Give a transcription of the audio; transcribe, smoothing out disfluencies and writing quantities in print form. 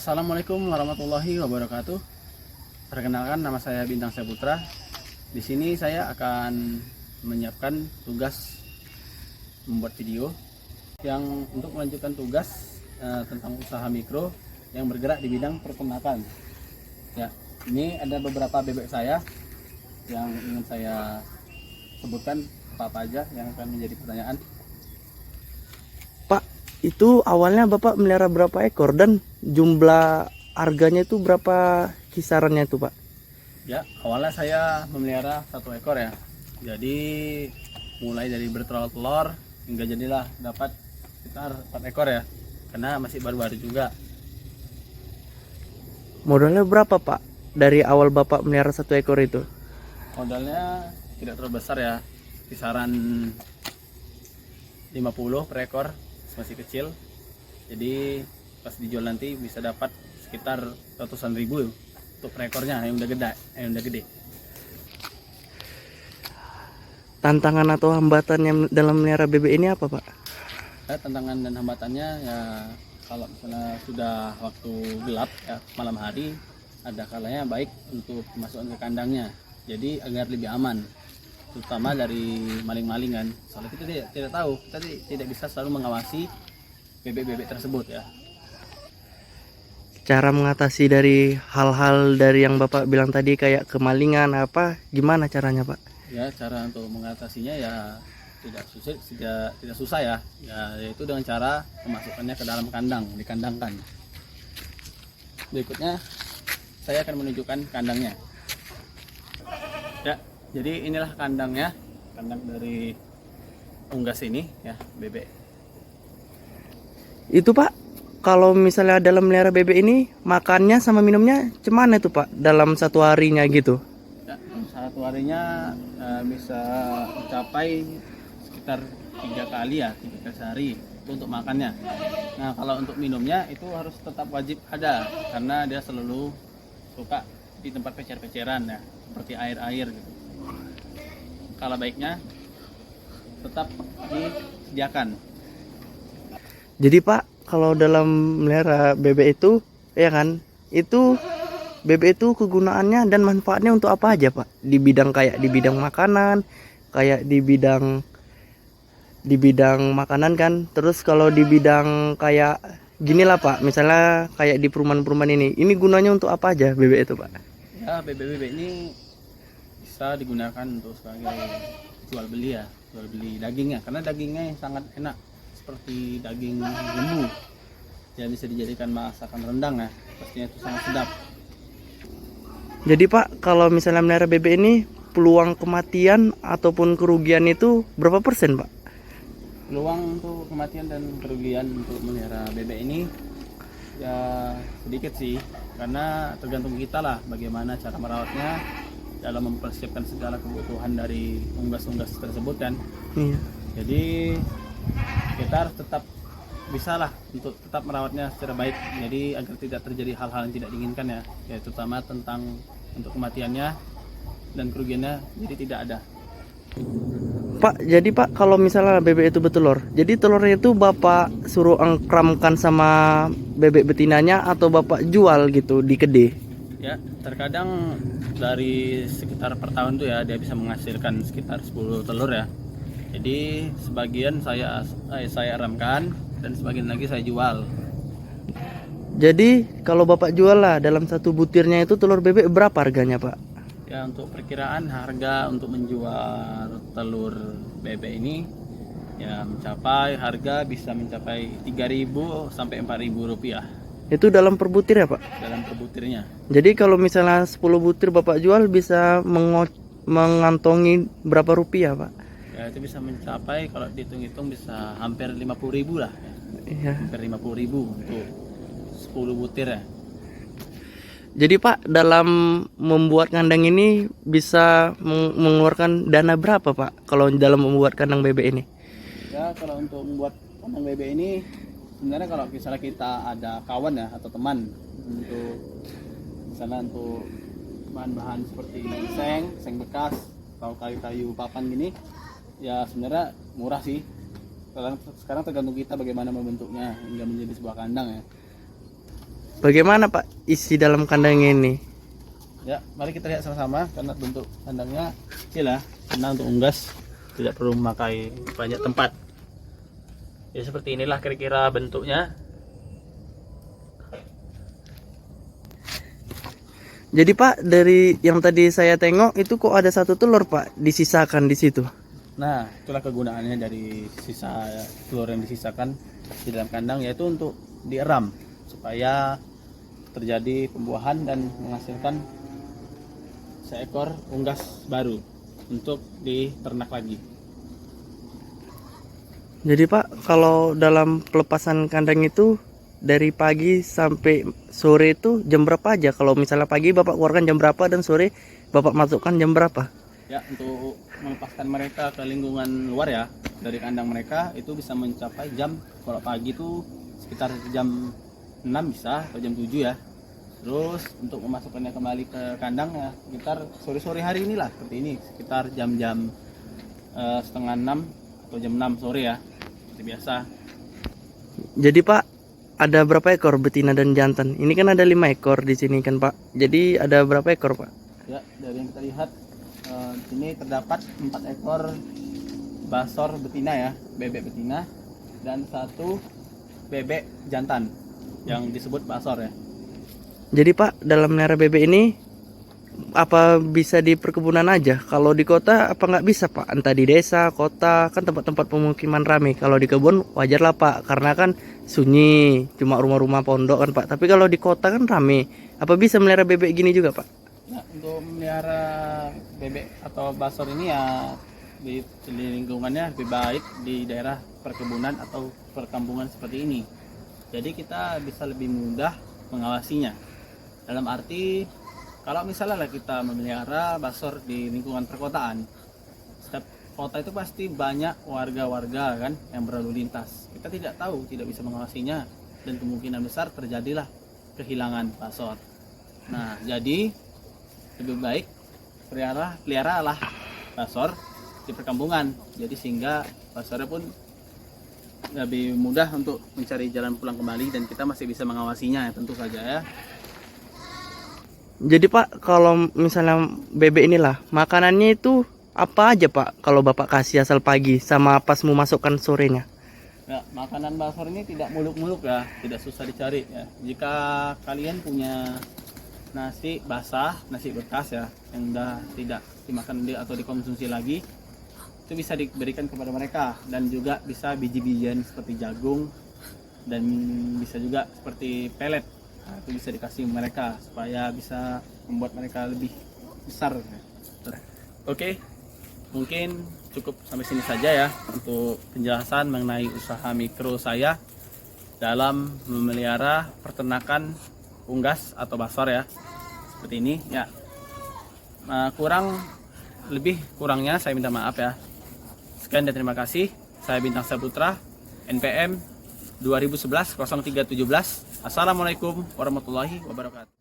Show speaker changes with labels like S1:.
S1: Assalamualaikum warahmatullahi wabarakatuh. Perkenalkan, nama saya Bintang Saputra. Di sini saya akan menyiapkan tugas membuat video yang untuk melanjutkan tugas tentang usaha mikro yang bergerak di bidang peternakan. Ya, ini ada beberapa bebek saya yang ingin saya sebutkan apa aja yang akan menjadi pertanyaan.
S2: Pak, itu awalnya Bapak melihara berapa ekor dan jumlah harganya itu berapa kisarannya itu, Pak?
S1: Ya, awalnya saya memelihara 1 ekor ya. Jadi mulai dari bertelur-telur hingga jadilah dapat sekitar 4 ekor ya. Karena masih baru-baru juga.
S2: Modalnya berapa, Pak? Dari awal Bapak melihara 1 ekor itu?
S1: Modalnya tidak terlalu besar ya. Kisaran 50 per ekor, masih kecil. Jadi pas dijual nanti bisa dapat sekitar ratusan ribu untuk per ekornya yang udah gede.
S2: Tantangan atau hambatannya dalam melihara bebek ini apa, Pak?
S1: Tantangan dan hambatannya ya, kalau misalnya sudah waktu gelap ya, malam hari, ada kalanya baik untuk masukkan ke kandangnya, jadi agar lebih aman, terutama dari maling-maling kan. Soalnya kita tidak tahu, kita tidak bisa selalu mengawasi bebek-bebek tersebut ya.
S2: Cara mengatasi dari hal-hal dari yang Bapak bilang tadi kayak kemalingan apa, gimana caranya, Pak?
S1: Ya, cara untuk mengatasinya ya tidak susah ya. Ya, yaitu dengan cara memasukkannya ke dalam kandang, dikandangkan. Berikutnya saya akan menunjukkan kandangnya. Ya, jadi inilah kandangnya, kandang dari unggas ini ya, bebek.
S2: Itu, Pak, kalau misalnya dalam melihara bebek ini makannya sama minumnya cemana itu, Pak? Dalam satu harinya gitu?
S1: Ya, satu harinya bisa mencapai sekitar 3 kali ya, 3 kali sehari itu untuk makannya. Nah, kalau untuk minumnya itu harus tetap wajib ada, karena dia selalu suka di tempat pecer-peceran ya, seperti air-air gitu. Kalau baiknya tetap disediakan.
S2: Jadi, Pak, kalau dalam melihara bebek itu, ya kan, itu bebek itu kegunaannya dan manfaatnya untuk apa aja, Pak? Di bidang kayak di bidang makanan, kayak di bidang makanan kan. Terus kalau di bidang kayak gini lah, Pak, misalnya kayak di perumahan-perumahan ini gunanya untuk apa aja bebek itu, Pak?
S1: Ya, bebek-bebek ini bisa digunakan untuk sebagai jual beli ya, jual beli dagingnya, karena dagingnya yang sangat enak, seperti daging lembu. Ya, bisa dijadikan masakan rendang ya, pastinya itu sangat sedap.
S2: Jadi, Pak, kalau misalnya melihara bebek ini peluang kematian ataupun kerugian itu berapa persen, Pak?
S1: Peluang untuk kematian dan kerugian untuk melihara bebek ini ya sedikit sih, karena tergantung kita lah bagaimana cara merawatnya dalam mempersiapkan segala kebutuhan dari unggas-unggas tersebut kan.
S2: Iya.
S1: Jadi kita harus tetap bisa lah untuk tetap merawatnya secara baik, jadi agar tidak terjadi hal-hal yang tidak diinginkan ya, yaitu terutama tentang untuk kematiannya dan kerugiannya jadi tidak ada.
S2: Pak, jadi Pak, kalau misalnya bebek itu bertelur, jadi telurnya itu Bapak suruh engkramkan sama bebek betinanya atau Bapak jual gitu di kedai?
S1: Ya, terkadang dari sekitar per tahun tuh ya dia bisa menghasilkan sekitar 10 telur ya. Jadi sebagian saya ramkan dan sebagian lagi saya jual.
S2: Jadi kalau Bapak jual lah dalam satu butirnya itu telur bebek berapa harganya, Pak?
S1: Ya, untuk perkiraan harga untuk menjual telur bebek ini ya harga bisa mencapai 3.000 sampai 4.000 rupiah
S2: Itu dalam per butir ya, Pak?
S1: dalam per butirnya.
S2: Jadi kalau misalnya 10 butir Bapak jual bisa mengantongi berapa rupiah, Pak?
S1: Ya, itu bisa mencapai, kalau dihitung-hitung bisa hampir 50.000 lah ya.
S2: Iya.
S1: Hampir 50.000 untuk 10 butir ya.
S2: Jadi Pak, dalam membuat kandang ini bisa mengeluarkan dana berapa, Pak? Kalau dalam membuat kandang bebek ini?
S1: Ya, kalau untuk membuat kandang bebek ini sebenarnya kalau misalnya kita ada kawan ya atau teman untuk misalnya untuk bahan-bahan seperti seng bekas atau kayu-kayu papan gini, ya sebenarnya murah sih. Sekarang tergantung kita bagaimana membentuknya hingga menjadi sebuah kandang ya.
S2: Bagaimana Pak isi dalam kandang ini?
S1: Ya, mari kita lihat sama-sama karena bentuk kandangnya kecil ya, senang untuk unggas, tidak perlu memakai banyak tempat. Ya seperti inilah kira-kira bentuknya.
S2: Jadi Pak, dari yang tadi saya tengok itu kok ada satu telur Pak disisakan di situ.
S1: Nah, itulah kegunaannya dari sisa telur yang disisakan di dalam kandang, yaitu untuk dieram supaya terjadi pembuahan dan menghasilkan seekor unggas baru untuk diternak lagi.
S2: Jadi Pak, kalau dalam pelepasan kandang itu dari pagi sampai sore itu jam berapa aja? Kalau misalnya pagi Bapak keluarkan jam berapa dan sore Bapak masukkan jam berapa?
S1: Ya, untuk melepaskan mereka ke lingkungan luar ya, dari kandang mereka itu bisa mencapai jam, kalau pagi itu sekitar jam 6 bisa atau jam 7 ya. Terus untuk memasukkannya kembali ke kandang ya sekitar sore-sore hari inilah, seperti ini, sekitar jam-jam setengah 6 atau jam 6 sore ya, seperti biasa.
S2: Jadi Pak, ada berapa ekor betina dan jantan? Ini kan ada 5 ekor di sini kan Pak. Jadi ada berapa ekor Pak?
S1: Ya, dari yang kita lihat di sini terdapat 4 ekor basor betina ya, bebek betina, dan 1 bebek jantan yang disebut basor ya.
S2: Jadi Pak, dalam melihara bebek ini apa bisa di perkebunan aja? Kalau di kota apa nggak bisa Pak? Entah di desa, kota, kan tempat-tempat pemukiman ramai. Kalau di kebun wajar lah Pak, karena kan sunyi, cuma rumah-rumah pondok kan Pak. Tapi kalau di kota kan ramai. Apa bisa melihara bebek gini juga Pak?
S1: Nah, untuk memelihara bebek atau basor ini ya di lingkungannya lebih baik di daerah perkebunan atau perkampungan seperti ini. Jadi kita bisa lebih mudah mengawasinya. Dalam arti kalau misalnya kita memelihara basor di lingkungan perkotaan, setiap kota itu pasti banyak warga-warga kan yang berlalu lintas. Kita tidak tahu, tidak bisa mengawasinya, dan kemungkinan besar terjadilah kehilangan basor. Nah, jadi lebih baik peliharalah basor di perkampungan. Jadi sehingga basornya pun lebih mudah untuk mencari jalan pulang kembali dan kita masih bisa mengawasinya ya, tentu saja ya.
S2: Jadi Pak, kalau misalnya bebek inilah makanannya itu apa aja Pak? Kalau Bapak kasih asal pagi sama pas mau masukkan sorenya.
S1: Ya, makanan basor ini tidak muluk-muluk ya, tidak susah dicari ya. Jika kalian punya nasi basah, nasi bekas ya, yang udah tidak dimakan atau dikonsumsi lagi, itu bisa diberikan kepada mereka, dan juga bisa biji-bijian seperti jagung dan bisa juga seperti pelet. Nah, itu bisa dikasih mereka supaya bisa membuat mereka lebih besar. Oke, mungkin cukup sampai sini saja ya untuk penjelasan mengenai usaha mikro saya dalam memelihara peternakan unggas atau basor ya, seperti ini ya. Kurangnya saya minta maaf ya. Sekian dan terima kasih. Saya Bintang Saputra, NPM 2011 0317. Assalamualaikum warahmatullahi wabarakatuh.